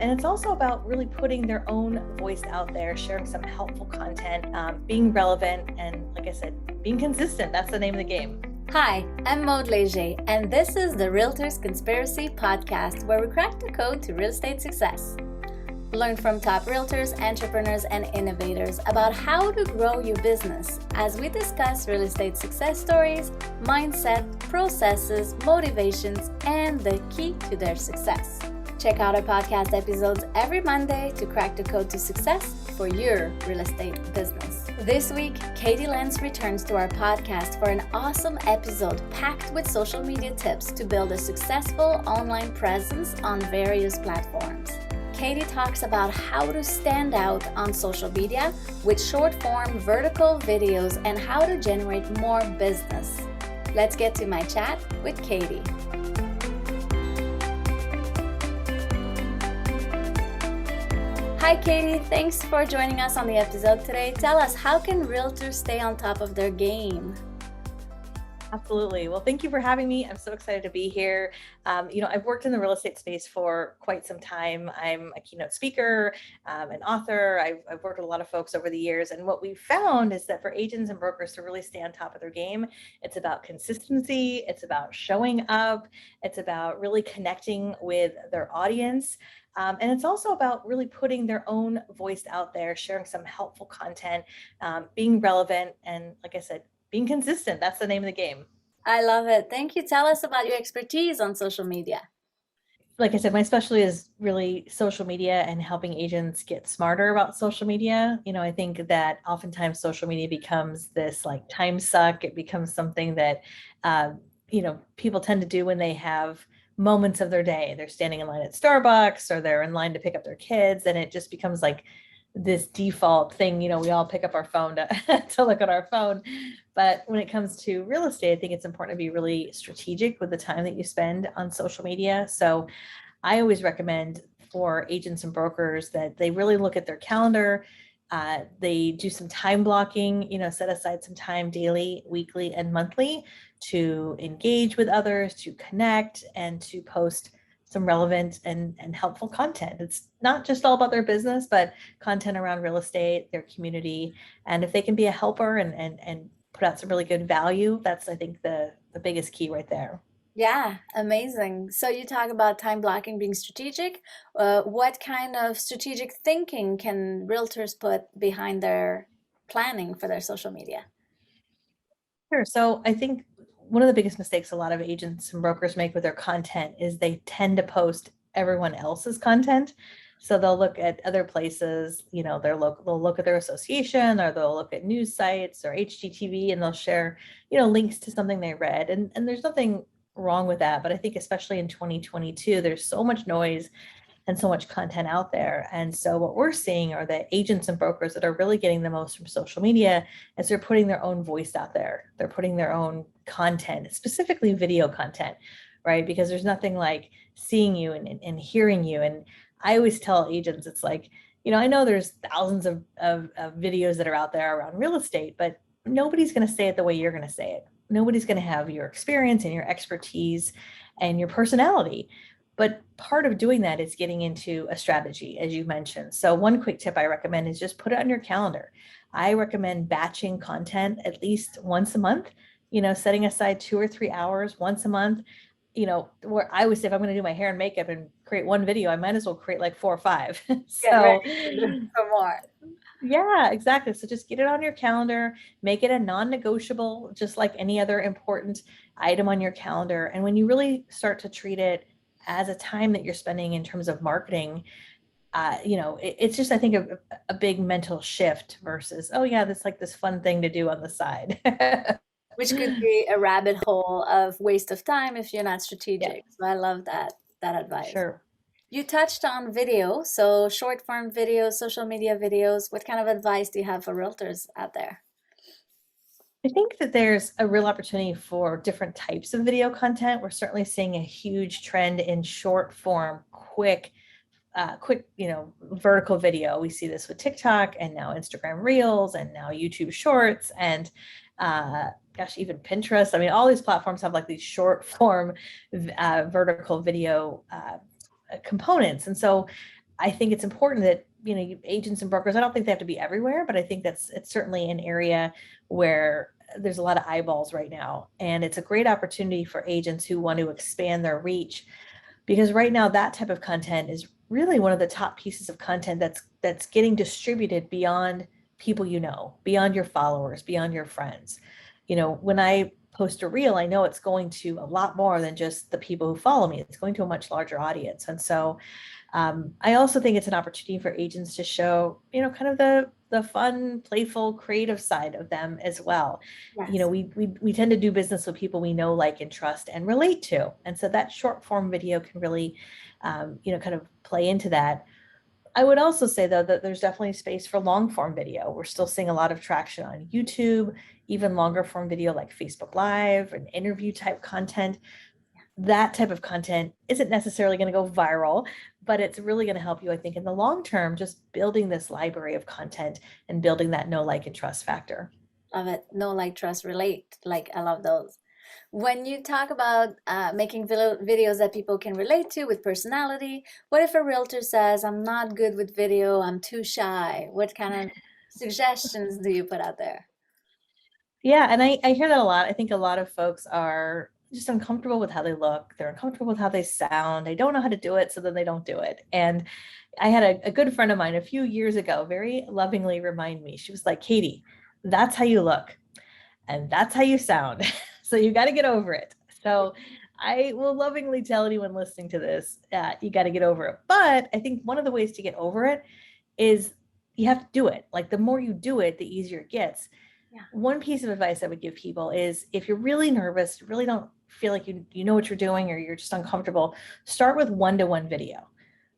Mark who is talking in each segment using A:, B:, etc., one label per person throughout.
A: And it's also about really putting their own voice out there, sharing some helpful content, being relevant, and like I said, being consistent. That's the name of the game.
B: Hi, I'm Maud Leger, and this is the Realtors Conspiracy Podcast, where we crack the code to real estate success. Learn from top realtors, entrepreneurs, and innovators about how to grow your business as we discuss real estate success stories, mindset, processes, motivations, and the key to their success. Check out our podcast episodes every Monday to crack the code to success for your real estate business. This week, Katie Lenz returns to our podcast for an awesome episode packed with social media tips to build a successful online presence on various platforms. Katie talks about how to stand out on social media with short-form vertical videos and how to generate more business. Let's get to my chat with Katie. Hi Katie, thanks for joining us on the episode today. Tell us, how can realtors stay on top of their game?
A: Absolutely. Well, thank you for having me. I'm so excited to be here. I've worked in the real estate space for quite some time. I'm a keynote speaker, an author. I've worked with a lot of folks over the years. And what we've found is that for agents and brokers to really stay on top of their game, it's about consistency. It's about showing up. It's about really connecting with their audience. And it's also about really putting their own voice out there, sharing some helpful content, being relevant, and like I said, being consistent. That's the name of the game.
B: I love it. Thank you. Tell us about your expertise on social media.
A: Like I said, my specialty is really social media and helping agents get smarter about social media. I think that oftentimes social media becomes this like time suck. It becomes something that, people tend to do when they have moments of their day. They're standing in line at Starbucks or they're in line to pick up their kids, and it just becomes like this default thing. We all pick up our phone to look at our phone. But when it comes to real estate, I think it's important to be really strategic with the time that you spend on social media. So I always recommend for agents and brokers that they really look at their calendar. They do some time blocking, set aside some time daily, weekly, and monthly to engage with others, to connect, and to post some relevant and helpful content. It's not just all about their business, but content around real estate, their community. And if they can be a helper and put out some really good value, that's, I think, the biggest key right there.
B: Yeah, amazing. So you talk about time blocking being strategic. What kind of strategic thinking can realtors put behind their planning for their social media?
A: Sure. So I think one of the biggest mistakes a lot of agents and brokers make with their content is they tend to post everyone else's content. So they'll look at other places, they'll look at their association, or they'll look at news sites or HGTV, and they'll share, links to something they read. And there's nothing wrong with that. But I think especially in 2022, there's so much noise and so much content out there. And so what we're seeing are the agents and brokers that are really getting the most from social media is they're putting their own voice out there. They're putting their own content, specifically video content, right? Because there's nothing like seeing you and hearing you. And I always tell agents, it's like, I know there's thousands of videos that are out there around real estate, but nobody's going to say it the way you're going to say it. Nobody's going to have your experience and your expertise and your personality. But part of doing that is getting into a strategy, as you mentioned. So one quick tip I recommend is just put it on your calendar. I recommend batching content at least once a month, setting aside 2 or 3 hours once a month, where I would say if I'm going to do my hair and makeup and create one video, I might as well create like 4 or 5.
B: So for more.
A: Yeah, exactly. So just get it on your calendar, make it a non-negotiable, just like any other important item on your calendar. And when you really start to treat it as a time that you're spending in terms of marketing, it's just, I think, a big mental shift versus, oh yeah, that's like this fun thing to do on the side.
B: Which could be a rabbit hole of waste of time if you're not strategic.
A: Yeah.
B: So I love that advice.
A: Sure.
B: You touched on video, so short form videos, social media videos. What kind of advice do you have for realtors out there?
A: I think that there's a real opportunity for different types of video content. We're certainly seeing a huge trend in short form, quick, vertical video. We see this with TikTok and now Instagram Reels and now YouTube Shorts and even Pinterest. I mean, all these platforms have like these short form vertical video components. And so I think it's important that, agents and brokers, I don't think they have to be everywhere, but I think it's certainly an area where there's a lot of eyeballs right now. And it's a great opportunity for agents who want to expand their reach, because right now that type of content is really one of the top pieces of content that's getting distributed beyond people, beyond your followers, beyond your friends. When I post a reel, I know it's going to a lot more than just the people who follow me. It's going to a much larger audience. And so I also think it's an opportunity for agents to show, kind of the fun, playful, creative side of them as well.
B: Yes.
A: We tend to do business with people we know, like, and trust and relate to, and so that short form video can really, kind of play into that. I would also say, though, that there's definitely space for long form video. We're still seeing a lot of traction on YouTube, even longer form video like Facebook Live and interview type content. That type of content isn't necessarily going to go viral, but it's really going to help you, I think, in the long term, just building this library of content and building that know, like, and trust factor.
B: Love it. No, like, trust, relate. Like, I love those. When you talk about making videos that people can relate to with personality, what if a realtor says, I'm not good with video, I'm too shy? What kind of suggestions do you put out there?
A: Yeah, and I hear that a lot. I think a lot of folks are just uncomfortable with how they look. They're uncomfortable with how they sound. They don't know how to do it, so then they don't do it. And I had a good friend of mine a few years ago very lovingly remind me. She was like, Katie, that's how you look and that's how you sound. So you got to get over it. So I will lovingly tell anyone listening to this, you got to get over it. But I think one of the ways to get over it is you have to do it. Like, the more you do it, the easier it gets.
B: Yeah.
A: One piece of advice I would give people is, if you're really nervous, really don't feel like you know what you're doing, or you're just uncomfortable, start with one-to-one video,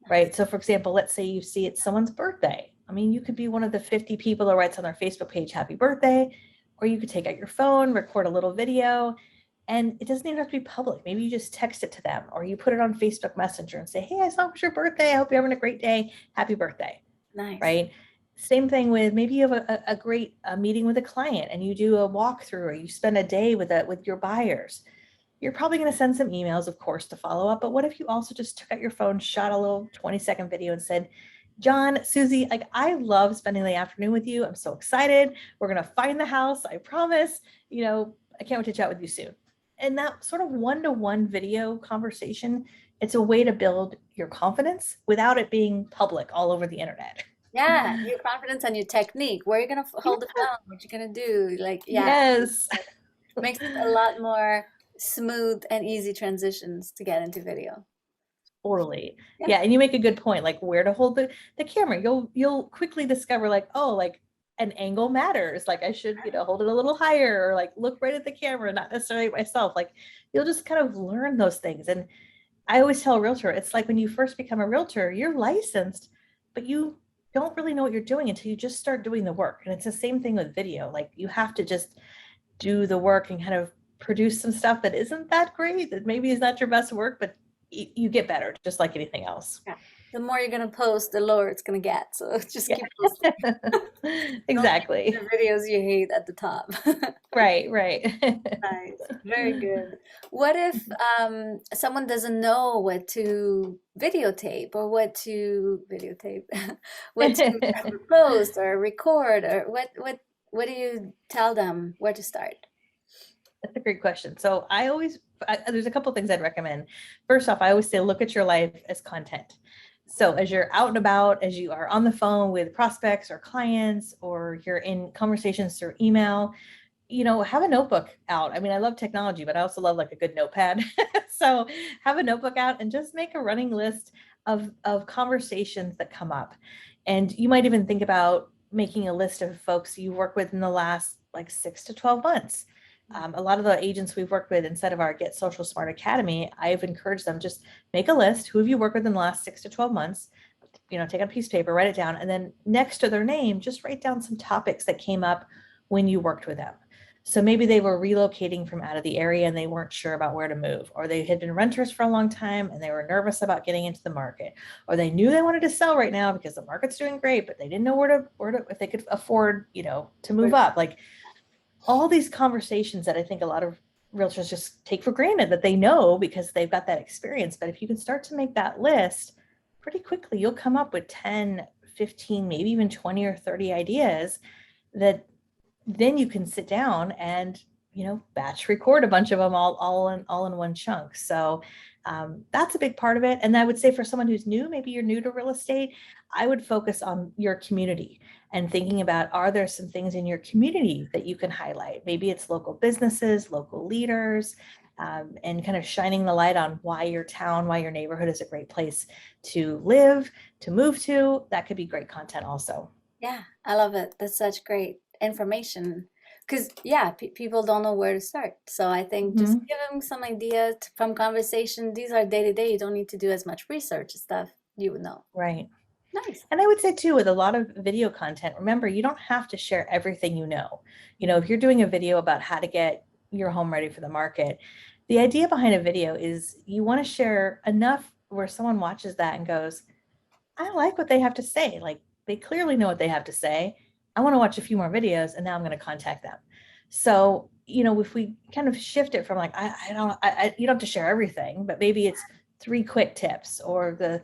B: Nice.
A: right? So for example, let's say you see it's someone's birthday. I mean, you could be one of the 50 people that writes on their Facebook page, happy birthday, or you could take out your phone, record a little video, and it doesn't even have to be public. Maybe you just text it to them, or you put it on Facebook Messenger and say, hey, I saw it was your birthday. I hope you're having a great day. Happy birthday,
B: Nice.
A: right? Same thing with, maybe you have a great meeting with a client and you do a walkthrough, or you spend a day with your buyers. You're probably going to send some emails, of course, to follow up. But what if you also just took out your phone, shot a little 20-second video and said, John, Susie, like, I love spending the afternoon with you. I'm so excited. We're going to find the house. I promise. I can't wait to chat with you soon. And that sort of one-to-one video conversation, it's a way to build your confidence without it being public all over the internet.
B: Yeah, your confidence and your technique. Where you're gonna hold the phone, what you're gonna do. Like, yeah,
A: Yes.
B: makes it a lot more smooth and easy transitions to get into video.
A: Totally.
B: Yeah,
A: Yeah, and you make a good point, like where to hold the camera. You'll quickly discover, like, oh, like, an angle matters. Like, I should, hold it a little higher, or like look right at the camera, not necessarily myself. Like, you'll just kind of learn those things. And I always tell a realtor, it's like when you first become a realtor, you're licensed, but you don't really know what you're doing until you just start doing the work. And it's the same thing with video. Like, you have to just do the work and kind of produce some stuff that isn't that great, that maybe is not your best work, but you get better, just like anything else.
B: yeah. The more you're gonna post, the lower it's gonna get. So just
A: Yeah.
B: keep posting. Don't
A: Exactly.
B: leave the videos you hate at the top.
A: Right, right.
B: Nice. Very good. What if someone doesn't know what to videotape or what to post or record, or what do you tell them where to start?
A: That's a great question. So there's a couple things I'd recommend. First off, I always say, look at your life as content. So as you're out and about, as you are on the phone with prospects or clients, or you're in conversations through email, have a notebook out. I mean, I love technology, but I also love, like, a good notepad. So have a notebook out and just make a running list of conversations that come up. And you might even think about making a list of folks you work with in the last, like, 6 to 12 months. A lot of the agents we've worked with inside of our Get Social Smart Academy, I've encouraged them, just make a list. Who have you worked with in the last 6 to 12 months? Take a piece of paper, write it down, and then next to their name, just write down some topics that came up when you worked with them. So maybe they were relocating from out of the area and they weren't sure about where to move, or they had been renters for a long time and they were nervous about getting into the market, or they knew they wanted to sell right now because the market's doing great, but they didn't know where to if they could afford, to move up. Like, all these conversations that I think a lot of realtors just take for granted that they know because they've got that experience. But if you can start to make that list, pretty quickly you'll come up with 10, 15, maybe even 20 or 30 ideas that then you can sit down and batch record a bunch of them all in one chunk. So that's a big part of it. And I would say for someone who's new, maybe you're new to real estate, I would focus on your community and thinking about, are there some things in your community that you can highlight? Maybe it's local businesses, local leaders, and kind of shining the light on why your town, why your neighborhood is a great place to live, to move to. That could be great content also.
B: Yeah, I love it. That's such great information. Because, yeah, people don't know where to start. So I think just
A: Mhm.
B: give them some ideas from conversation. These are day to day. You don't need to do as much research and stuff. You would know.
A: Right.
B: Nice.
A: And I would say too, with a lot of video content, remember, you don't have to share everything you know. If you're doing a video about how to get your home ready for the market, the idea behind a video is you want to share enough where someone watches that and goes, I like what they have to say. Like they clearly know what they have to say. I want to watch a few more videos and now I'm going to contact them. So, if we kind of shift it from like, you don't have to share everything, but maybe it's three quick tips or the,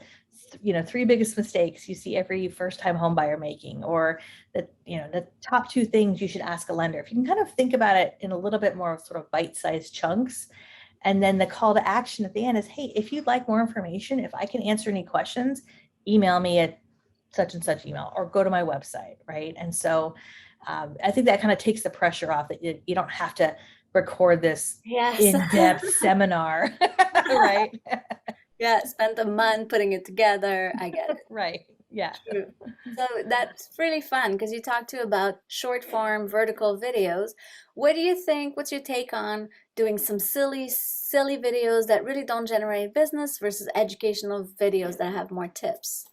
A: three biggest mistakes you see every first time home buyer making, or the top two things you should ask a lender. If you can kind of think about it in a little bit more sort of bite-sized chunks, and then the call to action at the end is, hey, if you'd like more information, if I can answer any questions, email me at such and such email or go to my website, right? And so I think that kind of takes the pressure off that you don't have to record this
B: Yes.
A: in-depth seminar, right?
B: Yeah, spent a month putting it together. I get it.
A: Right. Yeah.
B: True. So that's really fun because you talked too about short form vertical videos. What do you think? What's your take on doing some silly videos that really don't generate business versus educational videos that have more tips?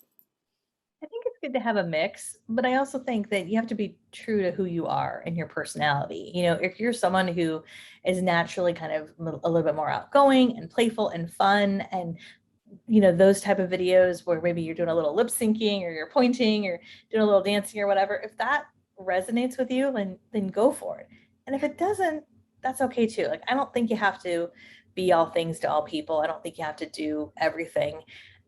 A: I think it's good to have a mix, but I also think that you have to be true to who you are and your personality. If you're someone who is naturally kind of a little bit more outgoing and playful and fun, and those type of videos where maybe you're doing a little lip syncing or you're pointing or doing a little dancing or whatever, if that resonates with you, then go for it. And if it doesn't, that's okay too. Like, I don't think you have to be all things to all people. I don't think you have to do everything.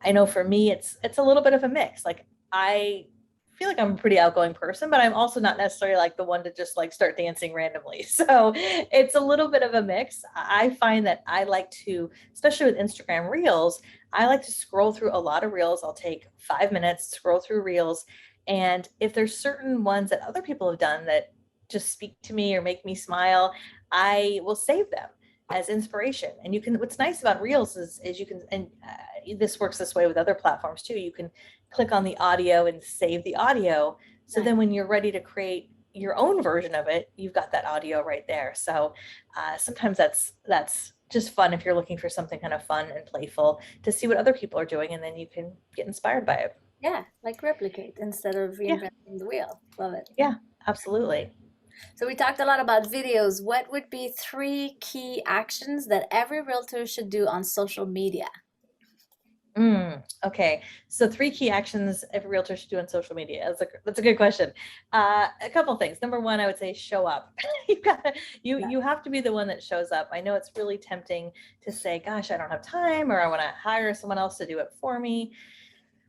A: I know for me, it's a little bit of a mix. Like, I feel like I'm a pretty outgoing person, but I'm also not necessarily like the one to just like start dancing randomly. So it's a little bit of a mix. I find that I like to, especially with Instagram Reels, I like to scroll through a lot of reels. I'll take 5 minutes, scroll through reels. And if there's certain ones that other people have done that just speak to me or make me smile, I will save them as inspiration. And what's nice about reels is you can, and this works this way with other platforms too. You can click on the audio and save the audio. So
B: Nice.
A: then when you're ready to create your own version of it, you've got that audio right there. So sometimes that's just fun if you're looking for something kind of fun and playful to see what other people are doing, and then you can get inspired by it.
B: Yeah, like replicate instead of
A: Yeah,
B: reinventing the wheel. Love it.
A: yeah, absolutely.
B: So we talked a lot about videos. What would be three key actions that every realtor should do on social media?
A: Okay, so three key actions every realtor should do on social media. That's a good question. A couple things. Number one, I would say show up. You have to be the one that shows up. I know it's really tempting to say, "Gosh, I don't have time," or "I want to hire someone else to do it for me."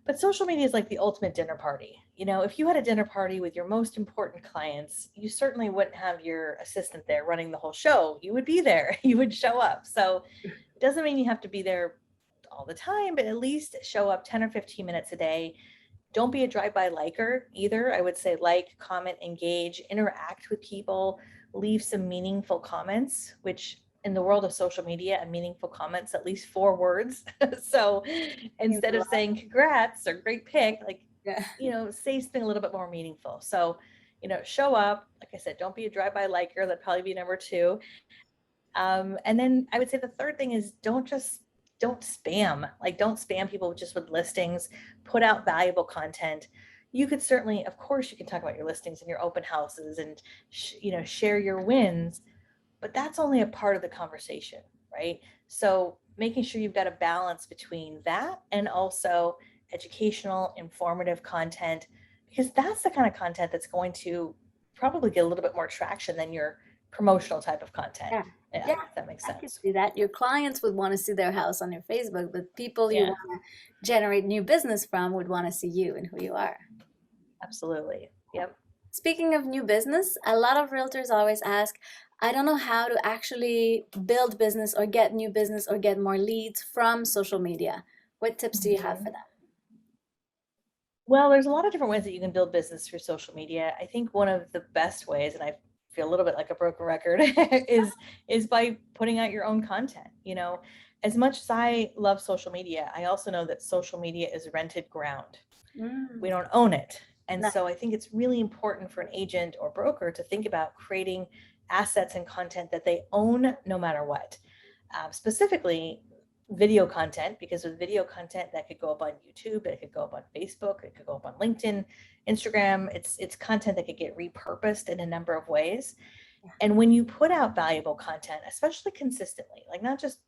A: But social media is like the ultimate dinner party. If you had a dinner party with your most important clients, you certainly wouldn't have your assistant there running the whole show. You would be there. You would show up. So it doesn't mean you have to be there all the time, but at least show up 10 or 15 minutes a day. Don't be a drive-by liker either. I would say like, comment, engage, interact with people, leave some meaningful comments, which in the world of social media, a meaningful comment's at least 4 words. So
B: Means a
A: instead of
B: lot.
A: saying congrats or great pick, like,
B: Yeah.
A: say something a little bit more meaningful. So, show up. Like I said, don't be a drive-by liker. That'd probably be number two. And then I would say the third thing is don't spam. Like, don't spam people just with listings. Put out valuable content. You could certainly, of course, you can talk about your listings and your open houses and share your wins, but that's only a part of the conversation, right? So making sure you've got a balance between that and also educational, informative content, because that's the kind of content that's going to probably get a little bit more traction than your promotional type of content.
B: Yeah.
A: Yeah,
B: Yeah,
A: if that makes
B: I can
A: sense.
B: see that. Your clients would want to see their house on your Facebook, but people you
A: Yeah,
B: want to generate new business from would want to see you and who you are.
A: absolutely. Yep.
B: Speaking of new business, a lot of realtors always ask, I don't know how to actually build business or get new business or get more leads from social media. What tips do you have for
A: Mhm.
B: them?
A: Well, there's a lot of different ways that you can build business through social media. I think one of the best ways, and I feel a little bit like a broken record, is by putting out your own content. As much as I love social media, I also know that social media is rented ground. We
B: Mm,
A: don't own it. And
B: nice.
A: so I think it's really important for an agent or broker to think about creating assets and content that they own no matter what. Specifically, video content, because with video content that could go up on YouTube, it could go up on Facebook, it could go up on LinkedIn, Instagram. It's content that could get repurposed in a number of ways. And when you put out valuable content, especially consistently, like not just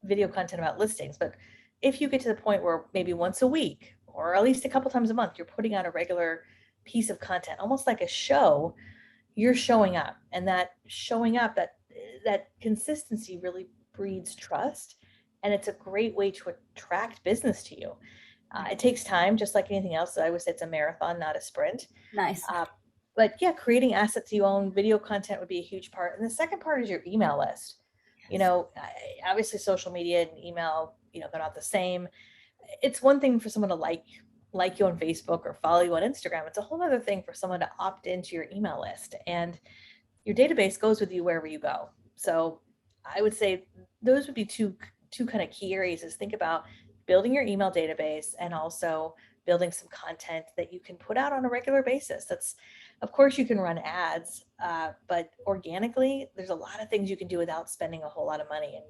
A: video content about listings, but if you get to the point where maybe once a week or at least a couple times a month, you're putting out a regular piece of content, almost like a show, you're showing up. And that showing up, that consistency really breeds trust. And it's a great way to attract business to you. It takes time, just like anything else. So I would say it's a marathon, not a sprint.
B: Nice.
A: Uh, but yeah, creating assets you own, video content would be a huge part. And the second part is your email list.
B: Yes.
A: Obviously social media and email, they're not the same. It's one thing for someone to like you on Facebook or follow you on Instagram. It's a whole other thing for someone to opt into your email list. And your database goes with you wherever you go. So I would say those would be two kind of key areas is think about building your email database and also building some content that you can put out on a regular basis. That's of course you can run ads, but organically there's a lot of things you can do without spending a whole lot of money, and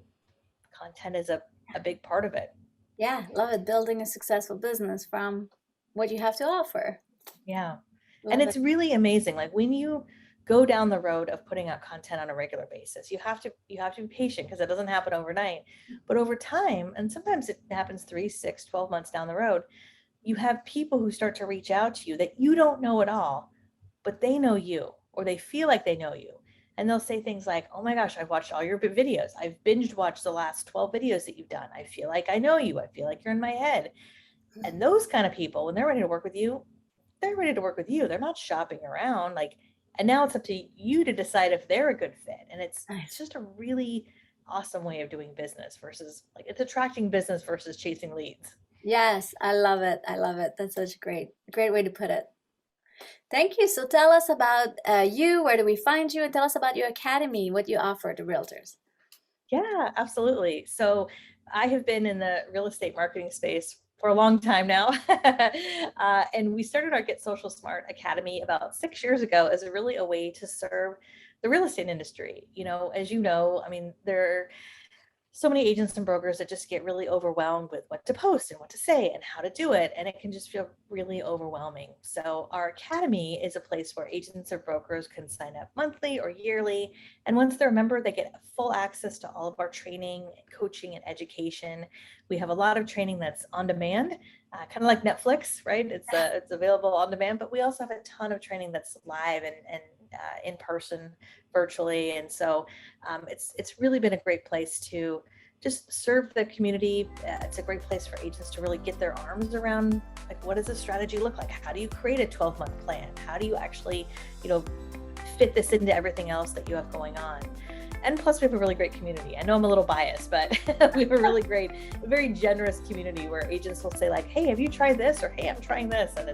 A: content is a big part of it.
B: Yeah, love it. Building a successful business from what you have to offer.
A: Yeah. And
B: Love it.
A: it's really amazing. Like when you go down the road of putting out content on a regular basis, you have to be patient because it doesn't happen overnight. But over time, and sometimes it happens 3, 6, 12 months down the road, you have people who start to reach out to you that you don't know at all, but they know you or they feel like they know you. And they'll say things like, "Oh my gosh, I've watched all your videos. I've binged watched the last 12 videos that you've done. I feel like I know you. I feel like you're in my head." And those kind of people, when they're ready to work with you, they're ready to work with you. They're not shopping around. And now it's up to you to decide if they're a good fit. And it's
B: Nice.
A: just a really awesome way of doing business versus like it's attracting business versus chasing leads.
B: Yes, I love it. I love it. That's such a great way to put it. Thank you. So tell us about you. Where do we find you? And tell us about your academy, what you offer to realtors.
A: Yeah, absolutely. So I have been in the real estate marketing space for a long time now. And we started our Get Social Smart Academy about 6 years ago as a way to serve the real estate industry. As you know, I mean, there so many agents and brokers that just get really overwhelmed with what to post and what to say and how to do it. And it can just feel really overwhelming. So our academy is a place where agents or brokers can sign up monthly or yearly. And once they're a member, they get full access to all of our training, coaching, and education. We have a lot of training that's on demand, kind of like Netflix, right? It's available on demand, but we also have a ton of training that's live and in person, virtually. And so it's really been a great place to just serve the community. It's a great place for agents to really get their arms around, like, what does a strategy look like? How do you create a 12-month plan? How do you actually, fit this into everything else that you have going on? And plus, we have a really great community. I know I'm a little biased, but we have a really great, very generous community where agents will say like, "Hey, have you tried this?" or "Hey, I'm trying this," and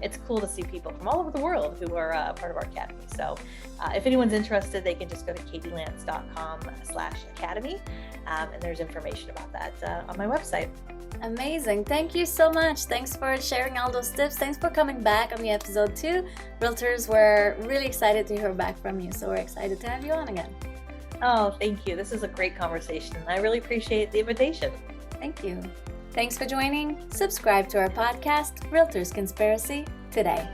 A: it's cool to see people from all over the world who are part of our academy. So, if anyone's interested, they can just go to katielance.com/academy, and there's information about that on my website.
B: Amazing. Thank you so much. Thanks for sharing all those tips. Thanks for coming back on the episode 2. Realtors were really excited to hear back from you. So we're excited to have you on again.
A: Oh, thank you. This is a great conversation. I really appreciate the invitation.
B: Thank you. Thanks for joining. Subscribe to our podcast, Realtors Conspiracy, today.